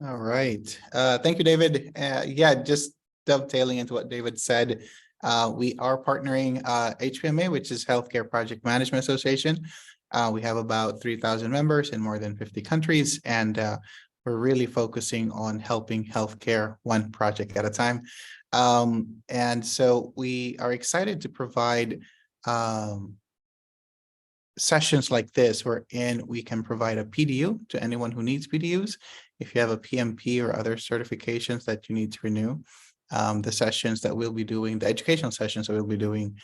All right. Thank you, David. Yeah, just dovetailing into what David said, we are partnering HPMA, which is Healthcare Project Management Association. We have about 3,000 members in more than 50 countries, and we're really focusing on helping healthcare one project at a time. And so we are excited to provide sessions like this, wherein we can provide a PDU to anyone who needs PDUs. If you have a PMP or other certifications that you need to renew, the sessions that we'll be doing, the educational sessions that we'll be doing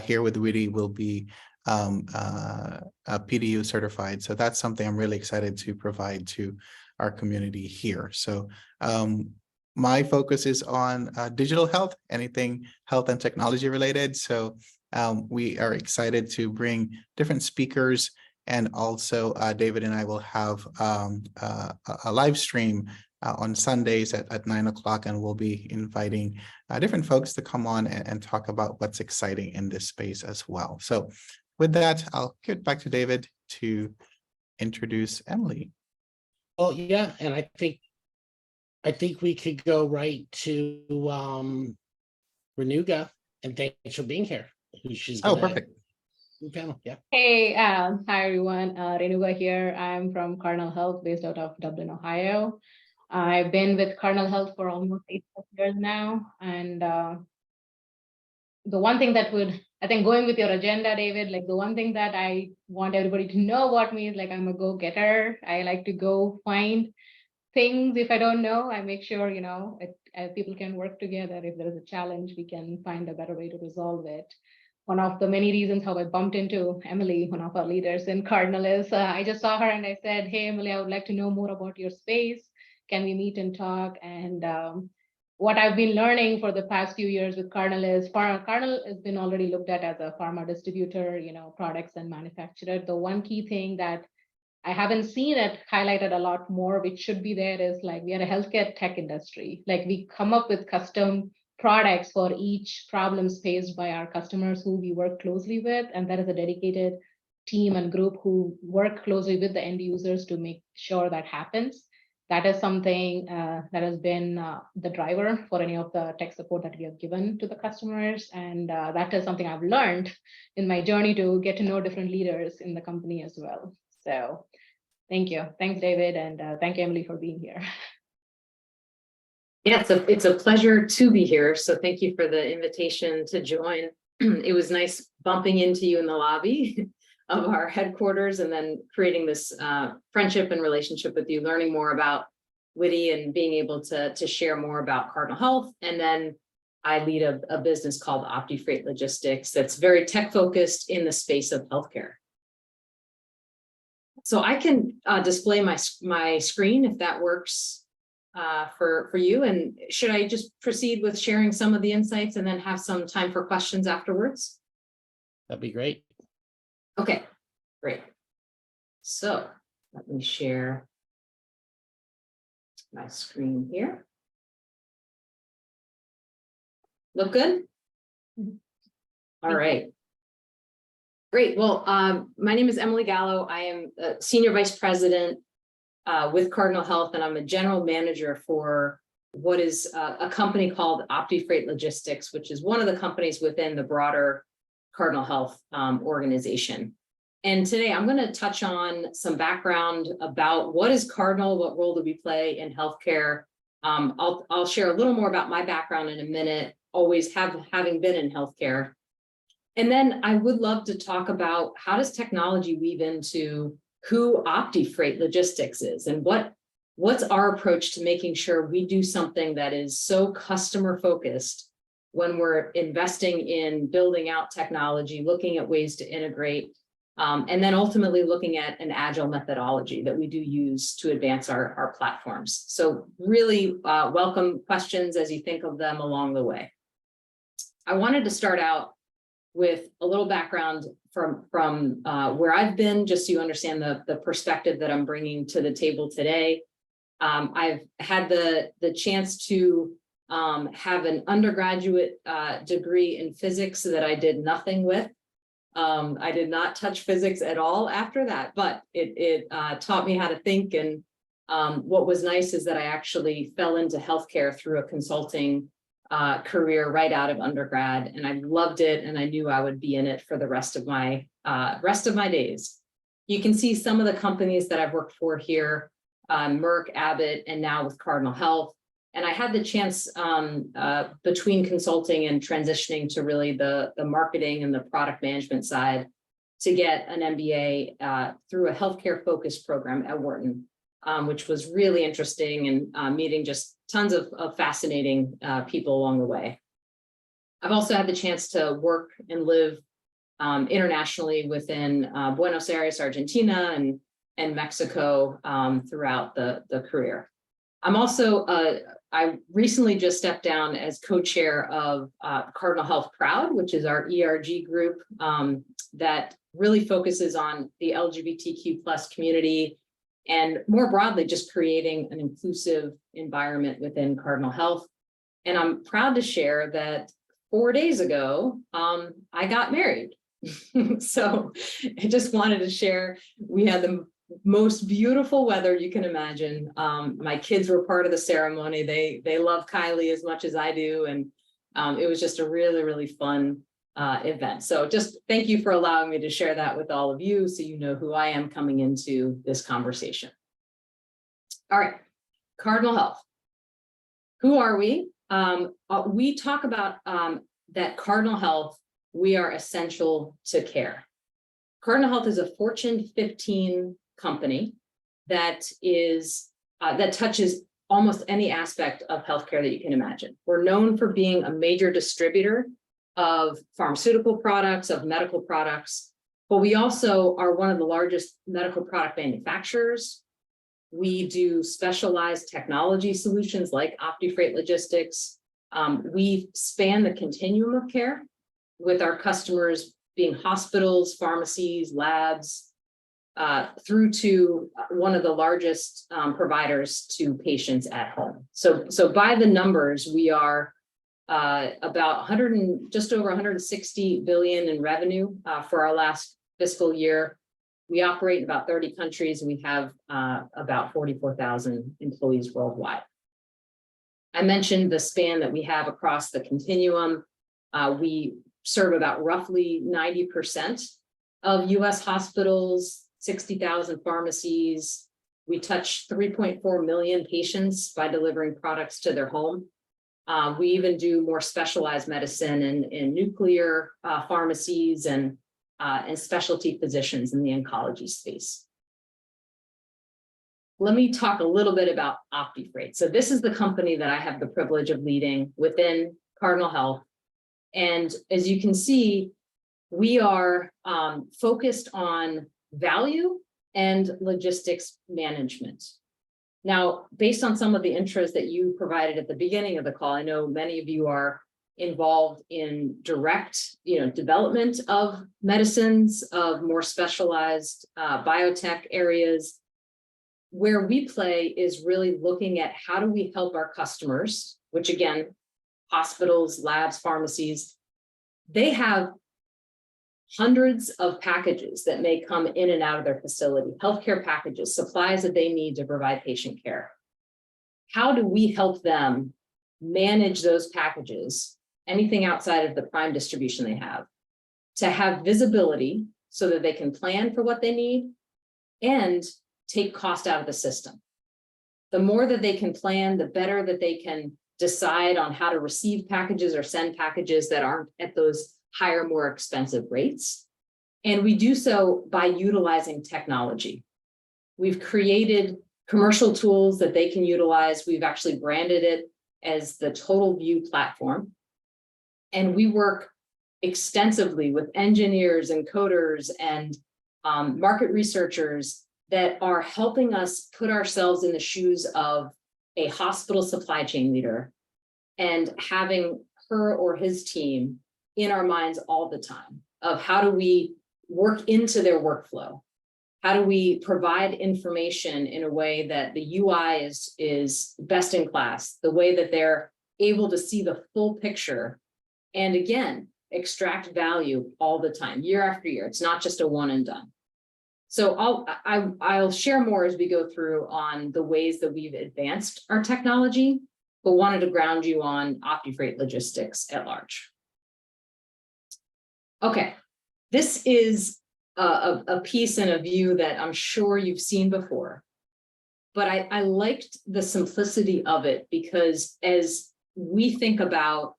here with WITI will be PDU certified. So that's something I'm really excited to provide to our community here. So my focus is on digital health, anything health and technology related. So we are excited to bring different speakers, and also David and I will have a live stream on Sundays at 9 o'clock, and we'll be inviting different folks to come on and talk about what's exciting in this space as well. So with that, I'll give it back to David to introduce Emily. Well, yeah, and I think we could go right to Renuga, and thanks for being here. She's perfect. Panel. Yeah. Hey, hi everyone. Renuga here. I'm from Cardinal Health, based out of Dublin, Ohio. I've been with Cardinal Health for almost 8+ years now. And the one thing that I think going with your agenda, David, like the one thing that I want everybody to know about me is like I'm a go-getter. I like to go find things. If I don't know, I make sure, people can work together. If there is a challenge, we can find a better way to resolve it. One of the many reasons how I bumped into Emily, one of our leaders in Cardinal, is I just saw her and I said, hey, Emily, I would like to know more about your space. Can we meet and talk? And what I've been learning for the past few years with Cardinal is Cardinal has been already looked at as a pharma distributor, products and manufacturer. The one key thing that I haven't seen it highlighted a lot more, which should be there, is like we are a healthcare tech industry. Like we come up with custom products for each problems faced by our customers who we work closely with. And that is a dedicated team and group who work closely with the end users to make sure that happens. That is something that has been the driver for any of the tech support that we have given to the customers. And that is something I've learned in my journey to get to know different leaders in the company as well. So thank you. Thanks, David. And thank you, Emily, for being here. Yeah, it's a pleasure to be here. So thank you for the invitation to join. It was nice bumping into you in the lobby of our headquarters, and then creating this friendship and relationship with you, learning more about WITI and being able to share more about Cardinal Health. And then I lead a business called OptiFreight Logistics that's very tech focused in the space of healthcare. So I can display my screen if that works for you. And should I just proceed with sharing some of the insights and then have some time for questions afterwards? That'd be great. Okay, great. So let me share my screen here. Look good? All right. Great. Well, my name is Emily Gallo. I am a Senior Vice President with Cardinal Health, and I'm a General Manager for what is a company called OptiFreight Logistics, which is one of the companies within the broader Cardinal Health organization. And today I'm going to touch on some background about what is Cardinal, what role do we play in healthcare. I'll share a little more about my background in a minute, always having been in healthcare. And then I would love to talk about how does technology weave into who OptiFreight Logistics is, and what's our approach to making sure we do something that is so customer focused when we're investing in building out technology, looking at ways to integrate, and then ultimately looking at an agile methodology that we do use to advance our platforms. So really welcome questions as you think of them along the way. I wanted to start out with a little background from where I've been, just so you understand the perspective that I'm bringing to the table today. I've had the chance to have an undergraduate degree in physics that I did nothing with. I did not touch physics at all after that, but it taught me how to think and What was nice is that I actually fell into healthcare through a consulting career right out of undergrad, and I loved it, and I knew I would be in it for the rest of my days. You can see some of the companies that I've worked for here, Merck, Abbott, and now with Cardinal Health. And I had the chance between consulting and transitioning to really the marketing and the product management side to get an MBA through a healthcare focused program at Wharton, which was really interesting, and meeting just tons of fascinating people along the way. I've also had the chance to work and live internationally within Buenos Aires, Argentina, and Mexico throughout the career. I'm also, I recently just stepped down as co-chair of Cardinal Health Proud, which is our ERG group that really focuses on the LGBTQ+ community, and more broadly, just creating an inclusive environment within Cardinal Health. And I'm proud to share that 4 days ago, I got married. So I just wanted to share, we had the most beautiful weather you can imagine. My kids were part of the ceremony. They love Kylie as much as I do. And it was just a really, really fun event. So just thank you for allowing me to share that with all of you, so you know who I am coming into this conversation. All right, Cardinal Health. Who are we? We talk about that Cardinal Health, we are essential to care. Cardinal Health is a Fortune 15 company that is that touches almost any aspect of healthcare that you can imagine. We're known for being a major distributor of pharmaceutical products, of medical products, but we also are one of the largest medical product manufacturers. We do specialized technology solutions like OptiFreight logistics. We span the continuum of care, with our customers being hospitals, pharmacies, labs, through to one of the largest providers to patients at home. So by the numbers, we are about just over 160 billion in revenue for our last fiscal year. We operate in about 30 countries, and we have about 44,000 employees worldwide. I mentioned the span that we have across the continuum. We serve about roughly 90% of US hospitals, 60,000 pharmacies. We touch 3.4 million patients by delivering products to their home. We even do more specialized medicine in nuclear pharmacies and specialty physicians in the oncology space. Let me talk a little bit about OptiFreight. So this is the company that I have the privilege of leading within Cardinal Health. And as you can see, we are focused on value and logistics management. Now, based on some of the intros that you provided at the beginning of the call, I know many of you are involved in direct, development of medicines, of more specialized biotech areas. Where we play is really looking at how do we help our customers, which again, hospitals, labs, pharmacies, they have hundreds of packages that may come in and out of their facility, healthcare packages, supplies that they need to provide patient care. How do we help them manage those packages, anything outside of the prime distribution they have, to have visibility so that they can plan for what they need and take cost out of the system? The more that they can plan, the better that they can decide on how to receive packages or send packages that aren't at those higher, more expensive rates. And we do so by utilizing technology. We've created commercial tools that they can utilize. We've actually branded it as the Total View platform. And we work extensively with engineers and coders and market researchers that are helping us put ourselves in the shoes of a hospital supply chain leader and having her or his team in our minds all the time of how do we work into their workflow? How do we provide information in a way that the UI is best in class, the way that they're able to see the full picture, and again, extract value all the time, year after year. It's not just a one and done. So I'll share more as we go through on the ways that we've advanced our technology, but wanted to ground you on OptiFreight logistics at large. Okay, this is a piece and a view that I'm sure you've seen before, but I liked the simplicity of it, because as we think about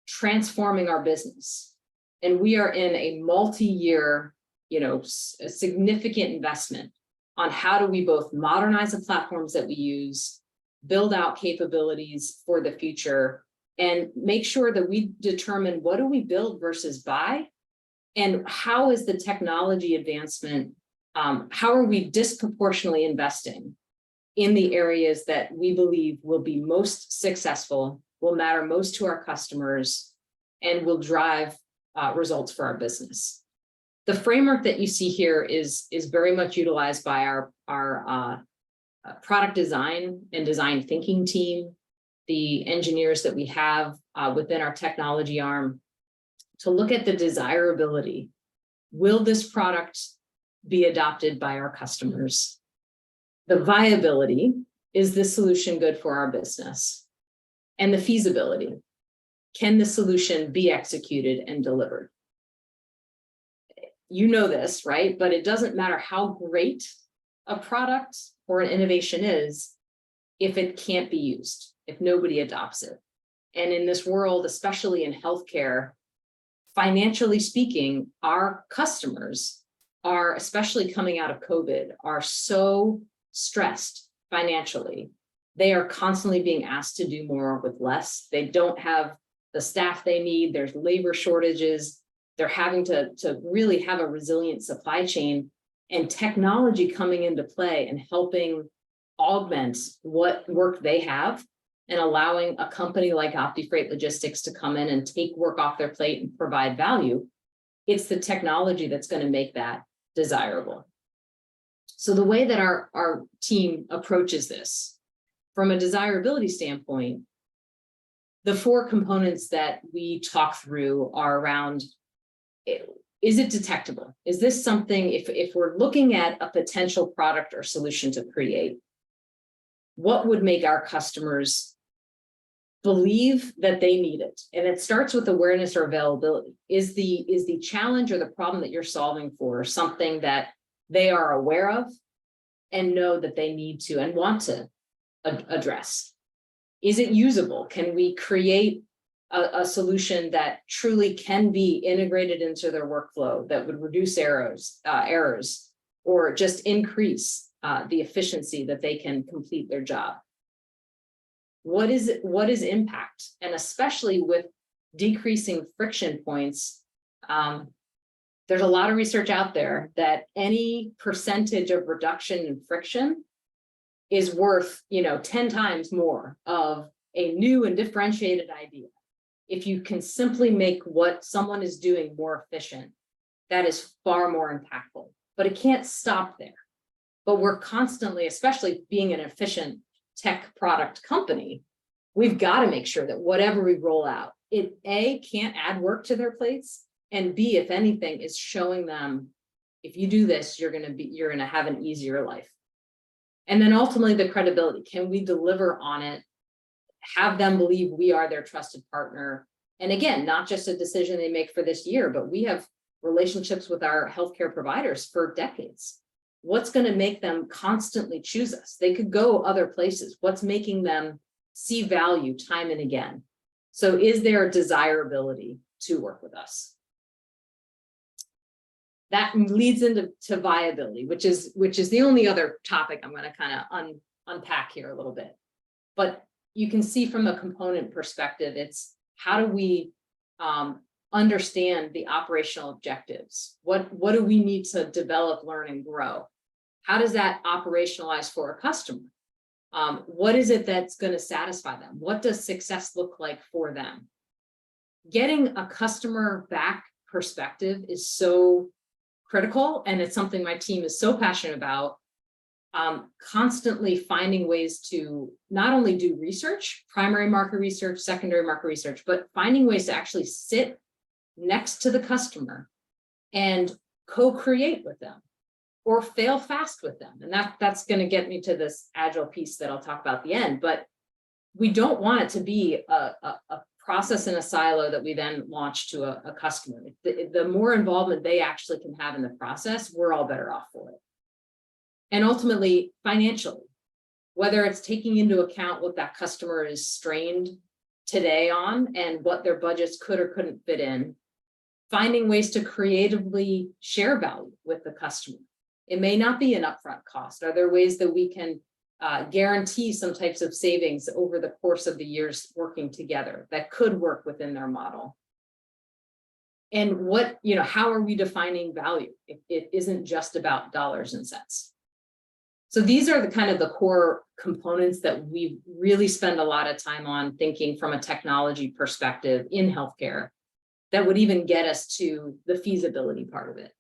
transforming our business, and we are in a multi-year, a significant investment on how do we both modernize the platforms that we use, build out capabilities for the future, and make sure that we determine what do we build versus buy, and how is the technology advancement, how are we disproportionately investing in the areas that we believe will be most successful, will matter most to our customers, and will drive results for our business. The framework that you see here is very much utilized by our product design and design thinking team, the engineers that we have within our technology arm, to look at the desirability. Will this product be adopted by our customers? The viability, is this solution good for our business? And the feasibility, can the solution be executed and delivered? You know this, right? But it doesn't matter how great a product or an innovation is if it can't be used, if nobody adopts it. And in this world, especially in healthcare, financially speaking, our customers are, especially coming out of COVID, are so stressed financially. They are constantly being asked to do more with less. They don't have the staff they need. There's labor shortages. They're having to really have a resilient supply chain, and technology coming into play and helping augment what work they have, and allowing a company like OptiFreight Logistics to come in and take work off their plate and provide value. It's the technology that's going to make that desirable. So the way that our team approaches this, from a desirability standpoint, the 4 components that we talk through are around, is it detectable? Is this something, if we're looking at a potential product or solution to create, what would make our customers believe that they need it? And it starts with awareness or availability. Is the challenge or the problem that you're solving for something that they are aware of and know that they need to and want to address? Is it usable? Can we create a solution that truly can be integrated into their workflow, that would reduce errors, or just increase the efficiency that they can complete their job? What is impact? And especially with decreasing friction points, there's a lot of research out there that any percentage of reduction in friction is worth 10 times more of a new and differentiated idea. If you can simply make what someone is doing more efficient, that is far more impactful. But it can't stop there. But we're constantly, especially being an efficient tech product company, we've got to make sure that whatever we roll out, it A, can't add work to their plates, and B, if anything, is showing them, if you do this, you're going to have an easier life. And then ultimately the credibility. Can we deliver on it? Have them believe we are their trusted partner. And again, not just a decision they make for this year, but we have relationships with our healthcare providers for decades. What's going to make them constantly choose us? They could go other places. What's making them see value time and again? So is there a desirability to work with us? That leads into viability, which is the only other topic I'm going to kind of unpack here a little bit. But you can see from a component perspective, it's how do we understand the operational objectives? What do we need to develop, learn, and grow? How does that operationalize for a customer? What is it that's going to satisfy them? What does success look like for them? Getting a customer back perspective is so critical, and it's something my team is so passionate about. Constantly finding ways to not only do research, primary market research, secondary market research, but finding ways to actually sit next to the customer and co-create with them, or fail fast with them. And that's going to get me to this agile piece that I'll talk about at the end. But we don't want it to be a process in a silo that we then launch to a customer. The more involvement they actually can have in the process, we're all better off for it. And ultimately, financially, whether it's taking into account what that customer is strained today on and what their budgets could or couldn't fit in, finding ways to creatively share value with the customer. It may not be an upfront cost. Are there ways that we can guarantee some types of savings over the course of the years working together that could work within their model? And what, how are we defining value if it isn't just about dollars and cents? So these are the kind of the core components that we really spend a lot of time on thinking from a technology perspective in healthcare that would even get us to the feasibility part of it.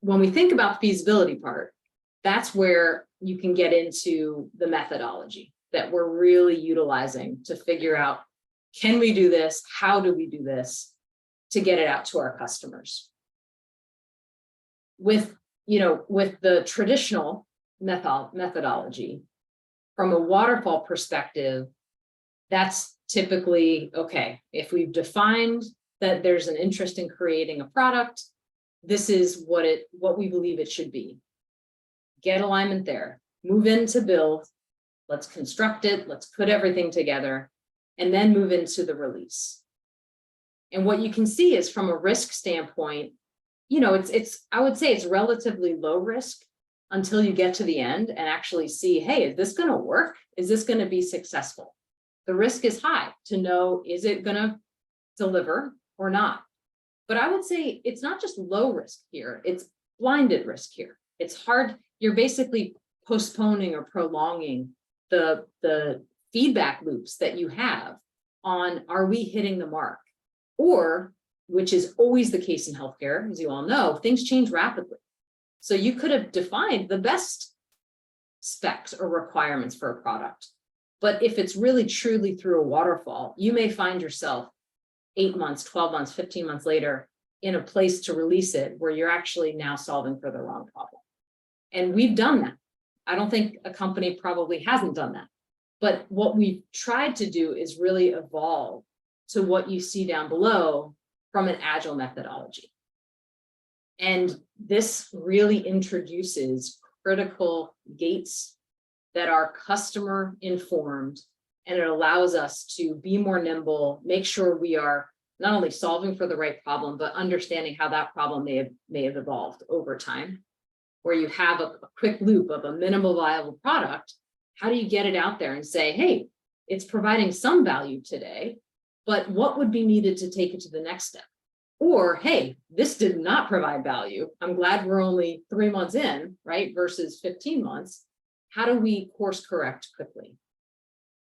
When we think about the feasibility part, that's where you can get into the methodology that we're really utilizing to figure out, can we do this? How do we do this to get it out to our customers? With the traditional methodology, from a waterfall perspective, that's typically, okay, if we've defined that there's an interest in creating a product, this is what we believe it should be. Get alignment there, move into build, let's construct it, let's put everything together, and then move into the release. And what you can see is from a risk standpoint, I would say it's relatively low risk until you get to the end and actually see, hey, is this going to work? Is this going to be successful? The risk is high to know, is it going to deliver or not? But I would say it's not just low risk here, it's blinded risk here. It's hard, you're basically postponing or prolonging the feedback loops that you have on, are we hitting the mark? Or, which is always the case in healthcare, as you all know, things change rapidly. So you could have defined the best specs or requirements for a product. But if it's really truly through a waterfall, you may find yourself 8 months, 12 months, 15 months later in a place to release it where you're actually now solving for the wrong problem. And we've done that. I don't think a company probably hasn't done that. But what we've tried to do is really evolve to what you see down below from an agile methodology. And this really introduces critical gates that are customer informed, and it allows us to be more nimble, make sure we are not only solving for the right problem, but understanding how that problem may have evolved over time, where you have a quick loop of a minimal viable product. How do you get it out there and say, hey, it's providing some value today, but what would be needed to take it to the next step? Or, hey, this did not provide value. I'm glad we're only 3 months in, right? Versus 15 months. How do we course correct quickly?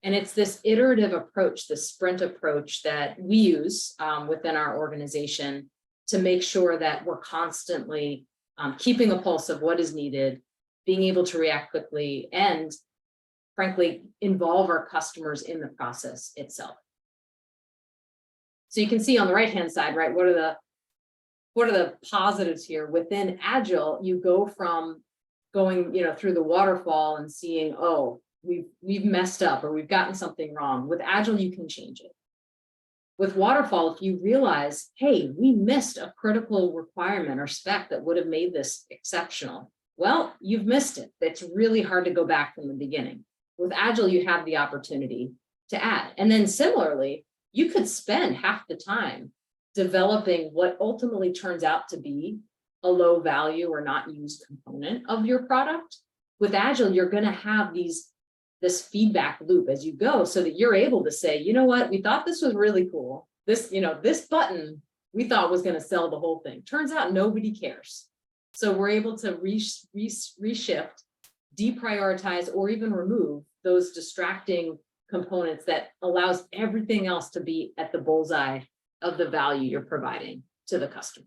And it's this iterative approach, the sprint approach that we use within our organization to make sure that we're constantly keeping a pulse of what is needed, being able to react quickly, and frankly, involve our customers in the process itself. So you can see on the right-hand side, right, what are the positives here? Within Agile, you go from going, through the waterfall and seeing, oh, we've messed up or we've gotten something wrong. With Agile, you can change it. With waterfall, if you realize, hey, we missed a critical requirement or spec that would have made this exceptional, well, you've missed it. It's really hard to go back from the beginning. With Agile, you have the opportunity to add. And then similarly, you could spend half the time developing what ultimately turns out to be a low value or not used component of your product. With Agile, you're going to have this feedback loop as you go, so that you're able to say, you know what, we thought this was really cool. This button we thought was going to sell the whole thing. Turns out nobody cares. So we're able to reshift, deprioritize, or even remove those distracting components that allows everything else to be at the bullseye of the value you're providing to the customer.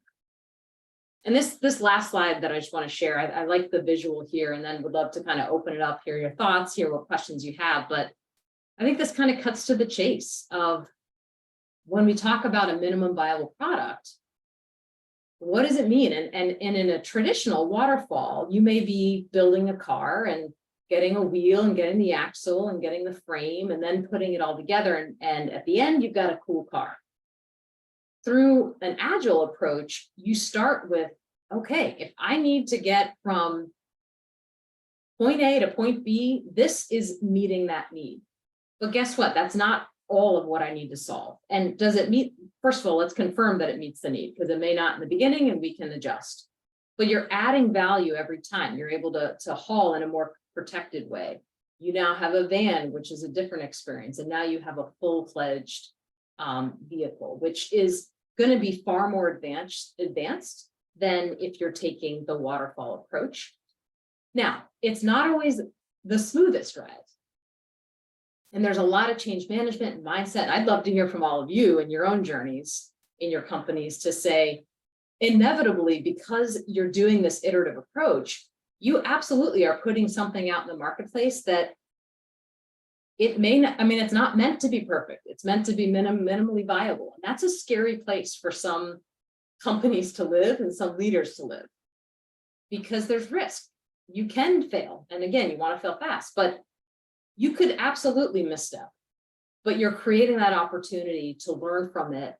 And this last slide that I just want to share, I like the visual here, and then would love to kind of open it up, hear your thoughts, hear what questions you have. But I think this kind of cuts to the chase of when we talk about a minimum viable product, what does it mean? And in a traditional waterfall, you may be building a car and getting a wheel and getting the axle and getting the frame and then putting it all together. And at the end, you've got a cool car. Through an agile approach, you start with, okay, if I need to get from point A to point B, this is meeting that need. But guess what? That's not all of what I need to solve. And does it meet, first of all, let's confirm that it meets the need, because it may not in the beginning and we can adjust. But you're adding value every time. You're able to haul in a more protected way. You now have a van, which is a different experience. And now you have a full-fledged vehicle, which is going to be far more advanced than if you're taking the waterfall approach. Now, it's not always the smoothest ride. And there's a lot of change management and mindset. I'd love to hear from all of you in your own journeys in your companies to say, inevitably, because you're doing this iterative approach, you absolutely are putting something out in the marketplace that it may not, I mean, it's not meant to be perfect. It's meant to be minimally viable. And that's a scary place for some companies to live and some leaders to live, because there's risk. You can fail. And again, you want to fail fast, but you could absolutely misstep, but you're creating that opportunity to learn from it,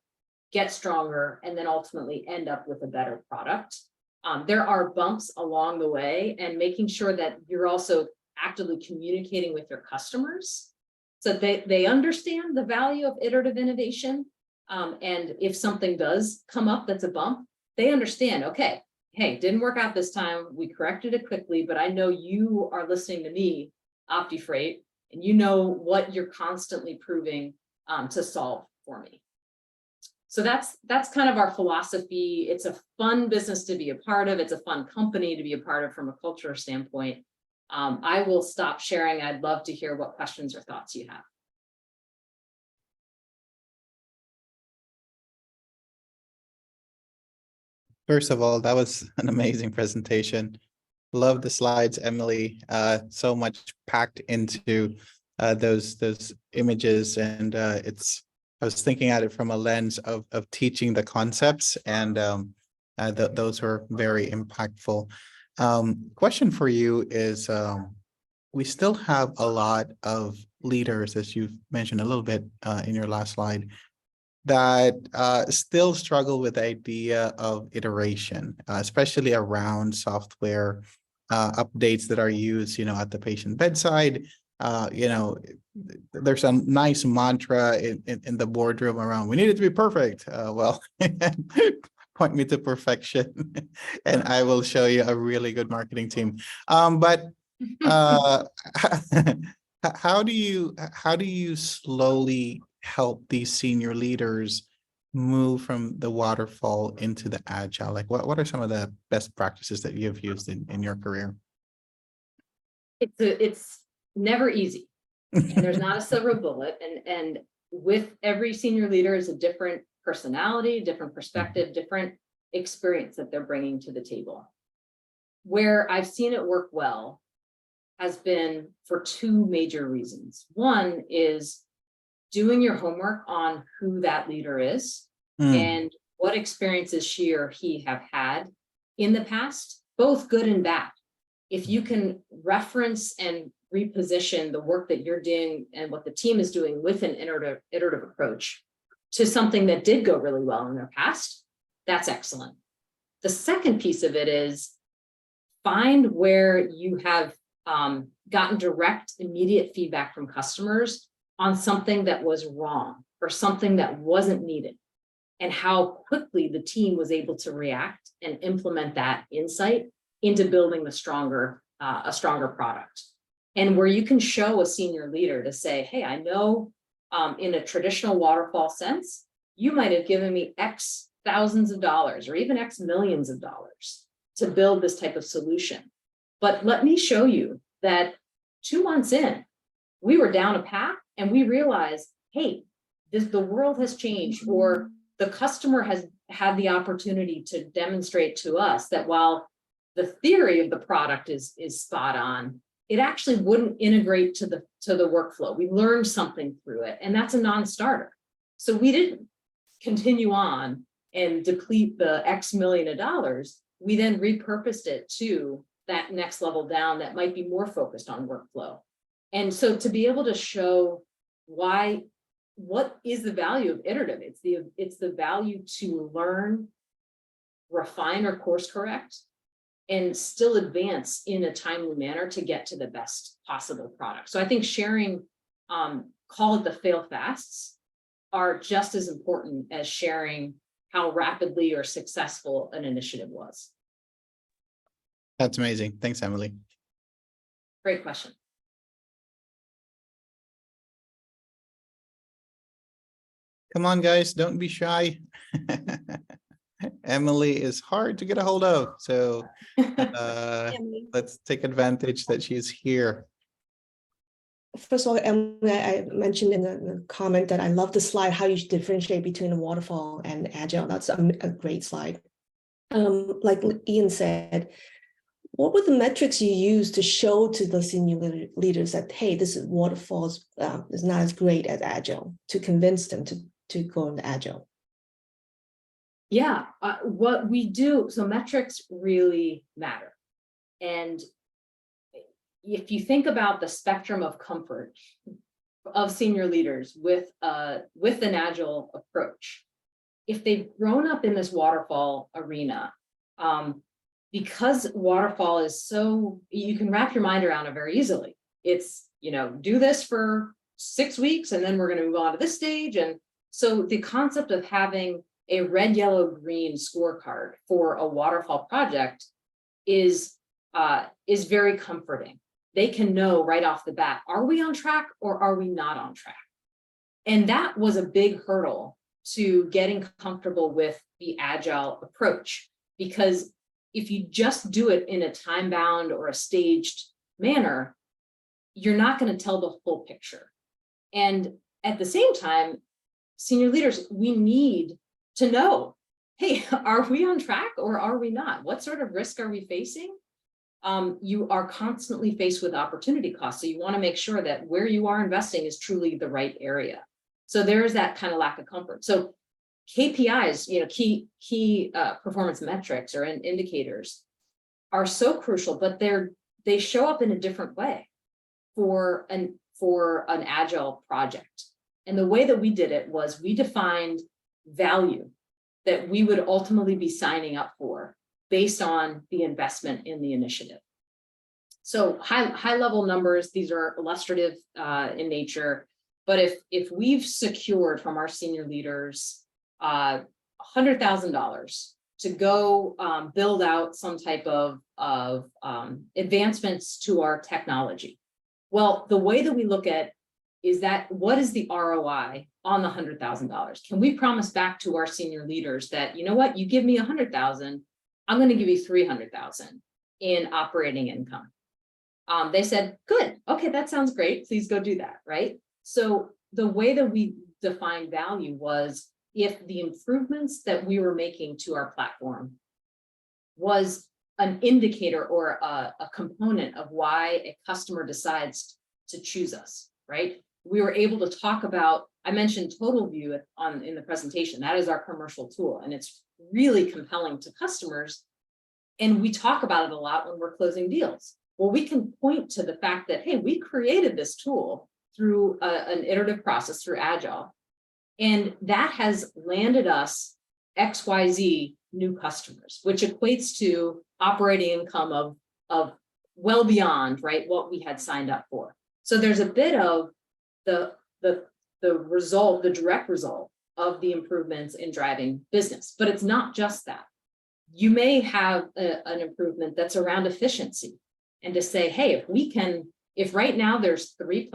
get stronger, and then ultimately end up with a better product. There are bumps along the way, and making sure that you're also actively communicating with your customers so that they understand the value of iterative innovation. And if something does come up that's a bump, they understand, okay, hey, didn't work out this time. We corrected it quickly, but I know you are listening to me, OptiFreight, and you know what you're constantly proving to solve for me. So that's kind of our philosophy. It's a fun business to be a part of. It's a fun company to be a part of from a culture standpoint. I will stop sharing. I'd love to hear what questions or thoughts you have. First of all, that was an amazing presentation. Love the slides, Emily. So much packed into those images, and I was thinking at it from a lens of teaching the concepts, and those were very impactful. Question for you is, we still have a lot of leaders, as you've mentioned a little bit in your last slide, that still struggle with the idea of iteration, especially around software updates that are used, at the patient bedside. There's a nice mantra in the boardroom around, we need it to be perfect. Well, point me to perfection and I will show you a really good marketing team. But how do you slowly help these senior leaders move from the waterfall into the agile? Like what are some of the best practices that you've used in your career? It's never easy, and there's not a silver bullet, and with every senior leader is a different personality, different perspective, different experience that they're bringing to the table. Where I've seen it work well has been for two major reasons. One is doing your homework on who that leader is and what experiences she or he have had in the past, both good and bad. If you can reference and reposition the work that you're doing and what the team is doing with an iterative approach to something that did go really well in their past, that's excellent. The second piece of it is find where you have gotten direct, immediate feedback from customers on something that was wrong or something that wasn't needed, and how quickly the team was able to react and implement that insight into building a stronger product. And where you can show a senior leader to say, hey, I know in a traditional waterfall sense, you might have given me X thousands of dollars or even X millions of dollars to build this type of solution. But let me show you that 2 months in, we were down a path and we realized, hey, the world has changed, or the customer has had the opportunity to demonstrate to us that while the theory of the product is spot on, it actually wouldn't integrate to the workflow. We learned something through it, and that's a non-starter. So we didn't continue on and deplete the X million of dollars, we then repurposed it to that next level down that might be more focused on workflow. And so to be able to show what is the value of iterative? It's the value to learn, refine, or course correct, and still advance in a timely manner to get to the best possible product. So I think sharing, call it the fail fasts, are just as important as sharing how rapidly or successful an initiative was. That's amazing. Thanks, Emily. Great question. Come on, guys, don't be shy. Emily is hard to get a hold of, so let's take advantage that she's here. First of all, Emily, I mentioned in the comment that I love the slide, how you differentiate between a waterfall and agile. That's a great slide. Like Ian said, what were the metrics you used to show to the senior leaders that, hey, this is waterfall is not as great as agile, to convince them to go into agile? Yeah, what we do, so metrics really matter. And if you think about the spectrum of comfort of senior leaders with an agile approach, if they've grown up in this waterfall arena, because waterfall is so, you can wrap your mind around it very easily. It's, do this for 6 weeks and then we're going to move on to this stage. And so the concept of having a red, yellow, green scorecard for a waterfall project is very comforting. They can know right off the bat, are we on track or are we not on track? And that was a big hurdle to getting comfortable with the agile approach, because if you just do it in a time-bound or a staged manner, you're not going to tell the full picture. And at the same time, senior leaders, we need to know, hey, are we on track or are we not? What sort of risk are we facing? You are constantly faced with opportunity costs. So you want to make sure that where you are investing is truly the right area. So there is that kind of lack of comfort. So KPIs, key performance metrics or indicators are so crucial, but they show up in a different way for an agile project. And the way that we did it was we defined value that we would ultimately be signing up for based on the investment in the initiative. So high level numbers, these are illustrative in nature, but if we've secured from our senior leaders $100,000 to go build out some type of advancements to our technology, well, the way that we look at is that what is the ROI on the $100,000? Can we promise back to our senior leaders that, you know what, you give me $100,000, I'm going to give you $300,000 in operating income? They said, good, okay, that sounds great. Please go do that, right? So the way that we defined value was if the improvements that we were making to our platform was an indicator or a component of why a customer decides to choose us, right? We were able to talk about, I mentioned Total View in the presentation. That is our commercial tool, and it's really compelling to customers. And we talk about it a lot when we're closing deals. Well, we can point to the fact that, hey, we created this tool through an iterative process through Agile, and that has landed us XYZ new customers, which equates to operating income of well beyond, right, what we had signed up for. So there's a bit of the result, the direct result of the improvements in driving business, but it's not just that. You may have an improvement that's around efficiency, and to say, hey, if right now there's 3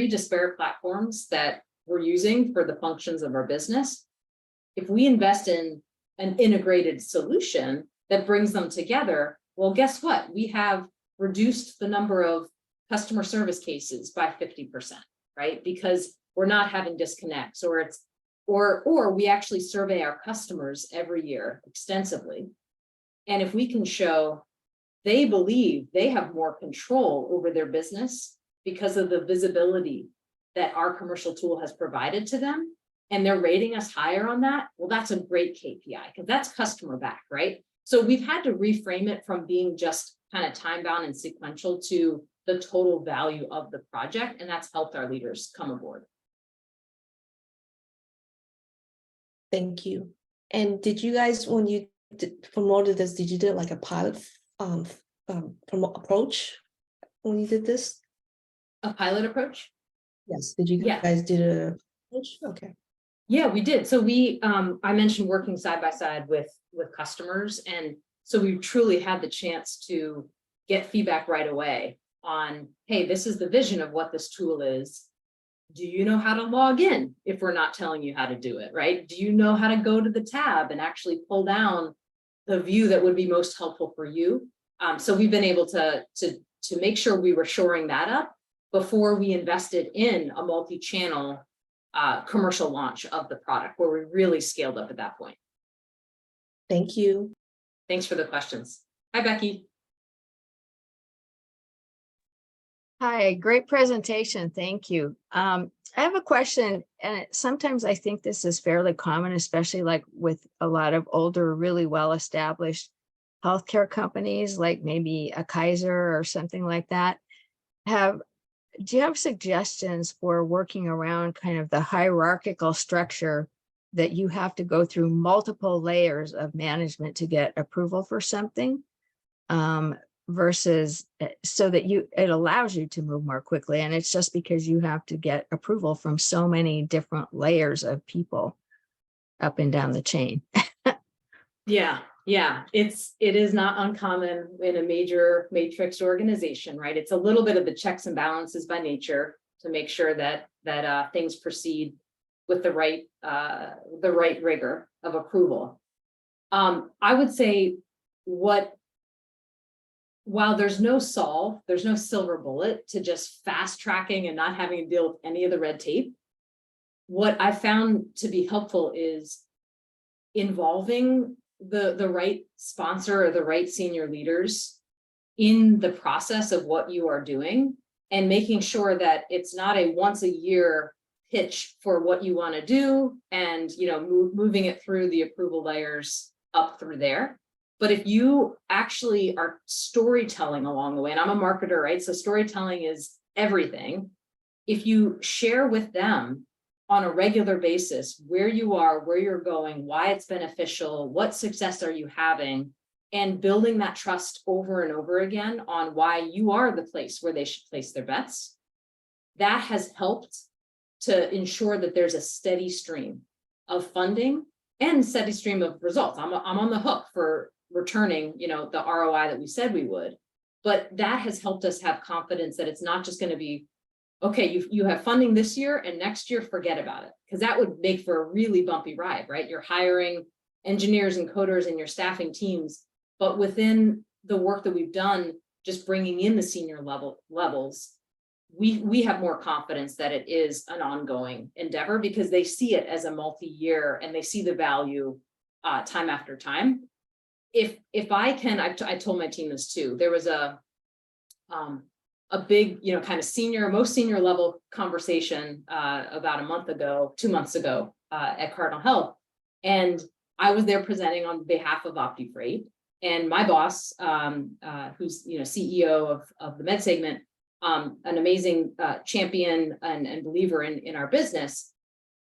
disparate platforms that we're using for the functions of our business, if we invest in an integrated solution that brings them together, well, guess what? We have reduced the number of customer service cases by 50%, right? Because we're not having disconnects, or we actually survey our customers every year extensively. And if we can show they believe they have more control over their business because of the visibility that our commercial tool has provided to them, and they're rating us higher on that, well, that's a great KPI because that's customer back, right? So we've had to reframe it from being just kind of time bound and sequential to the total value of the project, and that's helped our leaders come aboard. Thank you. And did you guys, when you promoted this, did you do like a pilot approach when you did this? A pilot approach? Yes. Did you Yeah. guys do the approach? Okay. Yeah, we did. So we, I mentioned working side by side with customers. And so we truly had the chance to get feedback right away on, hey, this is the vision of what this tool is. Do you know how to log in if we're not telling you how to do it, right? Do you know how to go to the tab and actually pull down the view that would be most helpful for you? So we've been able to make sure we were shoring that up before we invested in a multi-channel commercial launch of the product, where we really scaled up at that point. Thank you. Thanks for the questions. Hi, Becky. Hi, great presentation. Thank you. I have a question, and sometimes I think this is fairly common, especially like with a lot of older, really well-established healthcare companies, like maybe a Kaiser or something like that. Do you have suggestions for working around kind of the hierarchical structure that you have to go through multiple layers of management to get approval for something? Versus so that it allows you to move more quickly, and it's just because you have to get approval from so many different layers of people up and down the chain. Yeah, it is not uncommon in a major matrix organization, right? It's a little bit of the checks and balances by nature to make sure that things proceed with the right rigor of approval. I would say while there's no silver bullet to just fast tracking and not having to deal with any of the red tape, what I found to be helpful is involving the right sponsor or the right senior leaders in the process of what you are doing, and making sure that it's not a once a year pitch for what you want to do and moving it through the approval layers up through there. But if you actually are storytelling along the way, and I'm a marketer, right? So storytelling is everything. If you share with them on a regular basis where you are, where you're going, why it's beneficial, what success are you having, and building that trust over and over again on why you are the place where they should place their bets, that has helped to ensure that there's a steady stream of funding and steady stream of results. I'm on the hook for returning, the ROI that we said we would, but that has helped us have confidence that it's not just going to be, okay, you have funding this year and next year, forget about it. Because that would make for a really bumpy ride, right? You're hiring engineers and coders and you're staffing teams, but within the work that we've done, just bringing in the senior levels, we have more confidence that it is an ongoing endeavor because they see it as a multi-year and they see the value time after time. If I can, I told my team this too. There was a big, kind of most senior level conversation about 2 months ago at Cardinal Health, and I was there presenting on behalf of OptiFreight, and my boss, who's CEO of the med segment, an amazing champion and believer in our business.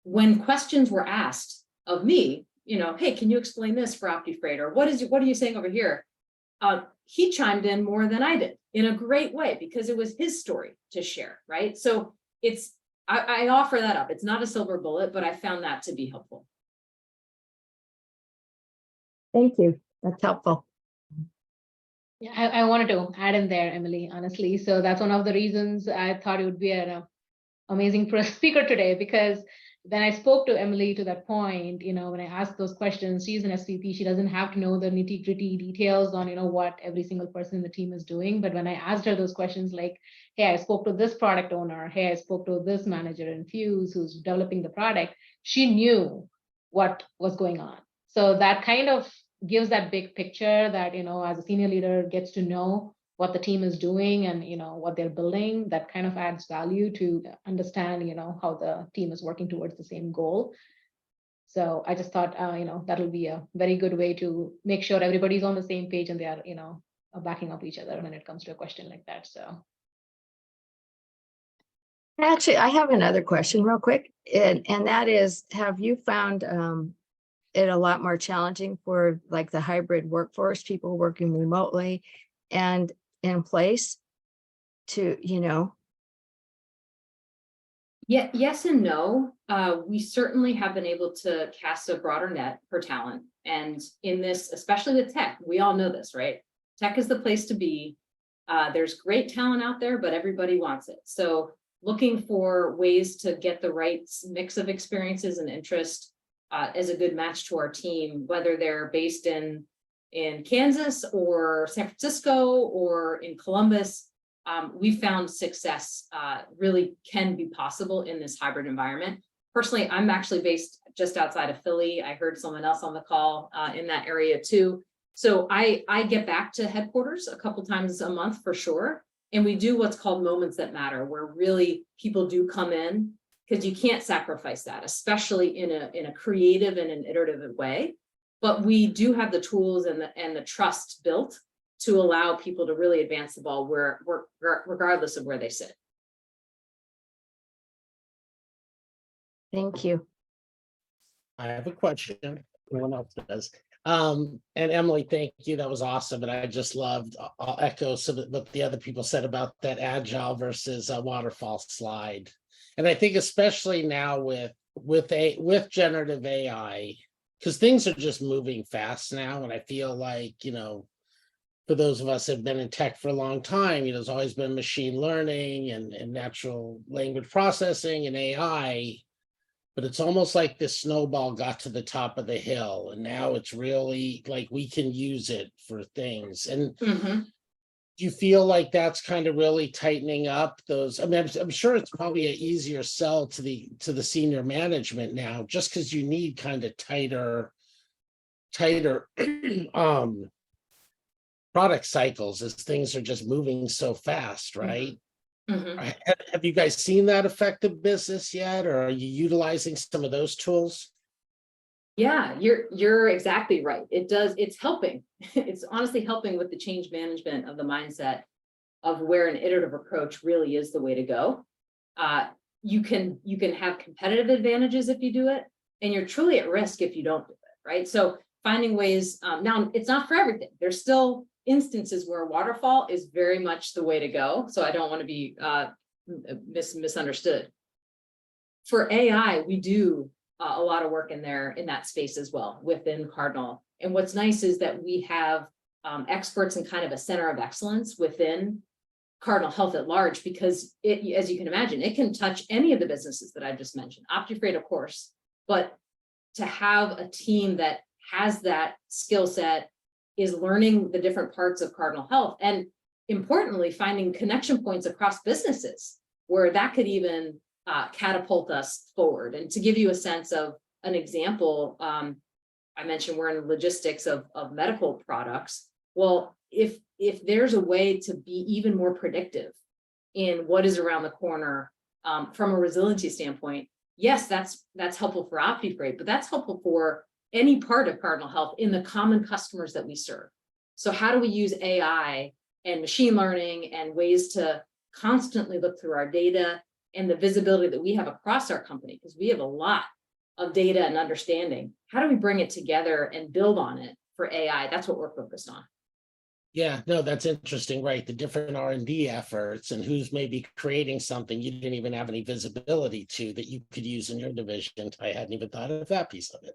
When questions were asked of me, hey, can you explain this for OptiFreight? Or what are you saying over here? He chimed in more than I did in a great way because it was his story to share, right? So I offer that up. It's not a silver bullet, but I found that to be helpful. Thank you. That's helpful. Yeah, I wanted to add in there, Emily, honestly. So that's one of the reasons I thought it would be an amazing speaker today, because when I spoke to Emily to that point, when I asked those questions, she's an SVP, she doesn't have to know the nitty-gritty details on, what every single person in the team is doing. But when I asked her those questions like, hey, I spoke to this product owner, hey, I spoke to this manager in Fuse who's developing the product, she knew what was going on. So that kind of gives that big picture that, as a senior leader gets to know what the team is doing and, what they're building, that kind of adds value to understand, how the team is working towards the same goal. So I just thought, that'll be a very good way to make sure everybody's on the same page and they are, backing up each other when it comes to a question like that. So. Actually, I have another question real quick, and that is, have you found it a lot more challenging for like the hybrid workforce, people working remotely and in place to, Yeah, yes and no. We certainly have been able to cast a broader net for talent. And in this, especially with tech, we all know this, right? Tech is the place to be. There's great talent out there, but everybody wants it. So looking for ways to get the right mix of experiences and interest is a good match to our team, whether they're based in Kansas or San Francisco or in Columbus. We found success really can be possible in this hybrid environment. Personally, I'm actually based just outside of Philly. I heard someone else on the call in that area too. So I get back to headquarters a couple times a month for sure. And we do what's called moments that matter, where really people do come in, because you can't sacrifice that, especially in a creative and an iterative way. But we do have the tools and the trust built to allow people to really advance the ball regardless of where they sit. thank you. I have a question. Everyone else does. And Emily, thank you. That was awesome. And I just loved, I'll echo some of what the other people said about that agile versus waterfall slide. And I think especially now with generative AI, because things are just moving fast now. And I feel like, for those of us that have been in tech for a long time, there's always been machine learning and natural language processing and AI. But it's almost like this snowball got to the top of the hill, and now it's really like we can use it for things. And do you feel like that's kind of really tightening up those? I mean, I'm sure it's probably an easier sell to the senior management now, just because you need kind of tighter product cycles as things are just moving so fast, right? Have you guys seen that affect the business yet, or are you utilizing some of those tools? Yeah, you're exactly right. It does. It's helping. It's honestly helping with the change management of the mindset of where an iterative approach really is the way to go. You can have competitive advantages if you do it, and you're truly at risk if you don't do it, right? So finding ways. Now, it's not for everything. There's still instances where waterfall is very much the way to go. So I don't want to be misunderstood. For AI, we do a lot of work in that space as well within Cardinal. And what's nice is that we have experts in kind of a center of excellence within Cardinal Health at large, because it, as you can imagine, it can touch any of the businesses that I just mentioned, OptiFreight, of course, but to have a team that has that skill set, is learning the different parts of Cardinal Health, and importantly, finding connection points across businesses where that could even catapult us forward. And to give you a sense of an example, I mentioned we're in logistics of medical products. Well, if there's a way to be even more predictive in what is around the corner from a resiliency standpoint, yes, that's helpful for OptiFreight, but that's helpful for any part of Cardinal Health in the common customers that we serve. So how do we use AI and machine learning and ways to constantly look through our data and the visibility that we have across our company, because we have a lot of data and understanding. How do we bring it together and build on it for AI? That's what we're focused on. Yeah, no, that's interesting, right? The different R&D efforts and who's maybe creating something you didn't even have any visibility to that you could use in your division. I hadn't even thought of that piece of it.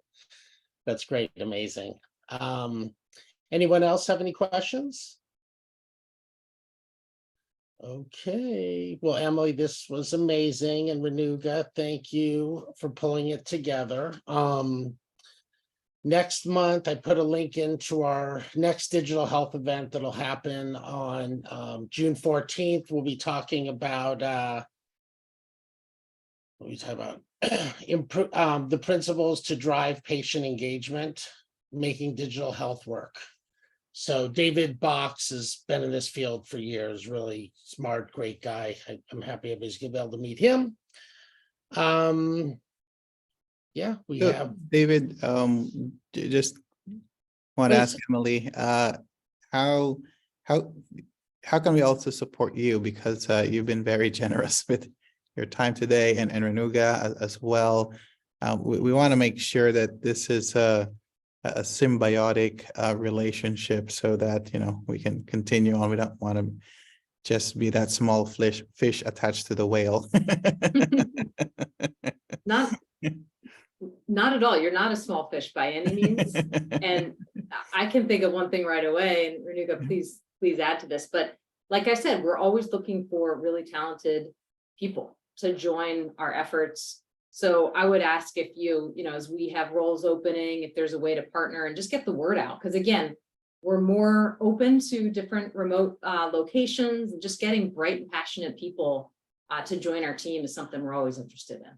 That's great, amazing. Anyone else have any questions? Okay, well, Emily, this was amazing, and Renuga, thank you for pulling it together. Next month, I put a link into our next digital health event that'll happen on June 14th. We'll be talking about the principles to drive patient engagement, making digital health work. So David Box has been in this field for years, really smart, great guy. I'm happy everybody's gonna be able to meet him. Yeah, we So, have, David, just want to Please. ask Emily, how how how can we also support you, because you've been very generous with your time today, and Renuga as well. We want to make sure that this is a symbiotic relationship, so that we can continue on. We don't want to just be that small fish attached to the whale. Not at all. You're not a small fish by any means. And I can think of one thing right away, and Renuga, please add to this. But like I said, we're always looking for really talented people to join our efforts. So I would ask if as we have roles opening, if there's a way to partner and just get the word out. Because again, we're more open to different remote locations, and just getting bright and passionate people to join our team is something we're always interested in.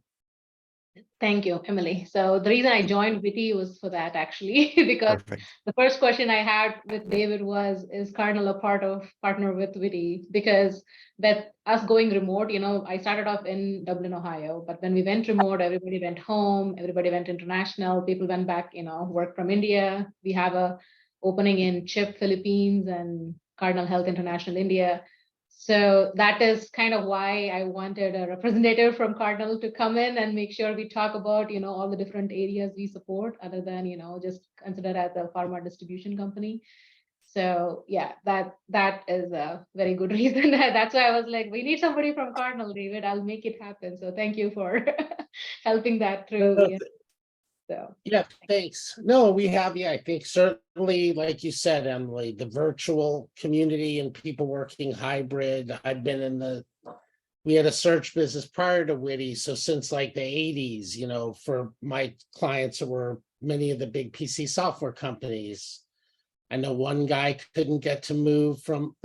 Thank you, Emily. So the reason I joined WITI was for that, actually, because Perfect. the first question I had with David was, is Cardinal a partner with WITI? Because that us going remote, I started off in Dublin, Ohio, but when we went remote, everybody went home, everybody went international, people went back, work from India. We have a opening in CHIP, Philippines, and Cardinal Health International, India. So that is kind of why I wanted a representative from Cardinal to come in and make sure we talk about, all the different areas we support, other than, just consider as a pharma distribution company. So yeah, that is a very good reason. That's why I was like, we need somebody from Cardinal, David. I'll make it happen. So thank you for helping that through. So yeah, thanks. No, we have, I think certainly, like you said, Emily, the virtual community and people working hybrid. I've been we had a search business prior to WITI. So since like the 80s, for my clients, who were many of the big PC software companies. I know one guy couldn't get to move from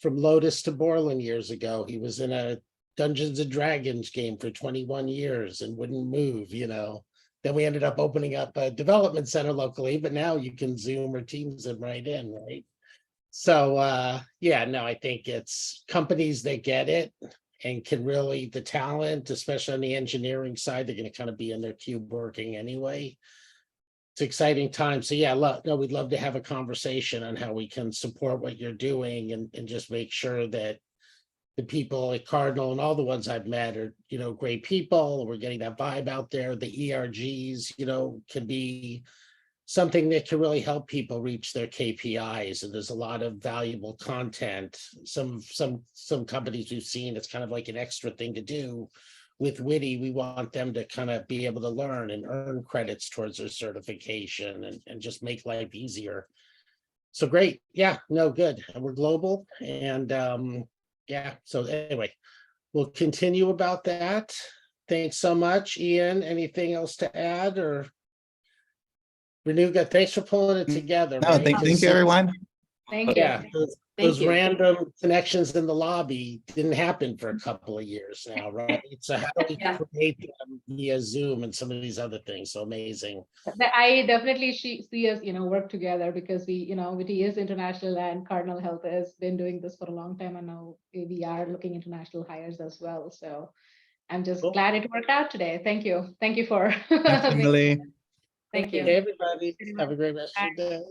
Lotus to Borland years ago. He was in a Dungeons and Dragons game for 21 years and wouldn't move, Then we ended up opening up a development center locally, but now you can Zoom or Teams them right in, right? So I think it's companies that get it and can really, the talent, especially on the engineering side, they're going to kind of be in their cube working anyway. It's exciting time. So we'd love to have a conversation on how we can support what you're doing and just make sure that the people at Cardinal and all the ones I've met are, great people. We're getting that vibe out there. The ERGs, can be something that can really help people reach their KPIs. And there's a lot of valuable content. Some companies we've seen, it's kind of like an extra thing to do. With WITI, we want them to kind of be able to learn and earn credits towards their certification and just make life easier. So great. Yeah, no, good. And we're global. And so anyway, we'll continue about that. Thanks so much. Ian, anything else to add? Or Renuga, thanks for pulling it together. No, thank you, everyone. thank you. Yeah, those random connections in the lobby didn't happen for a couple of years now, right? So how do we create them via Zoom and some of these other things? So amazing. I definitely see us, work together, because WITI is international and Cardinal Health has been doing this for a long time, and now we are looking international hires as well. So I'm just glad it worked out today. Thank you. Thank you for. Thanks, Emily. Thank you. Okay, everybody. Have a great rest of your day.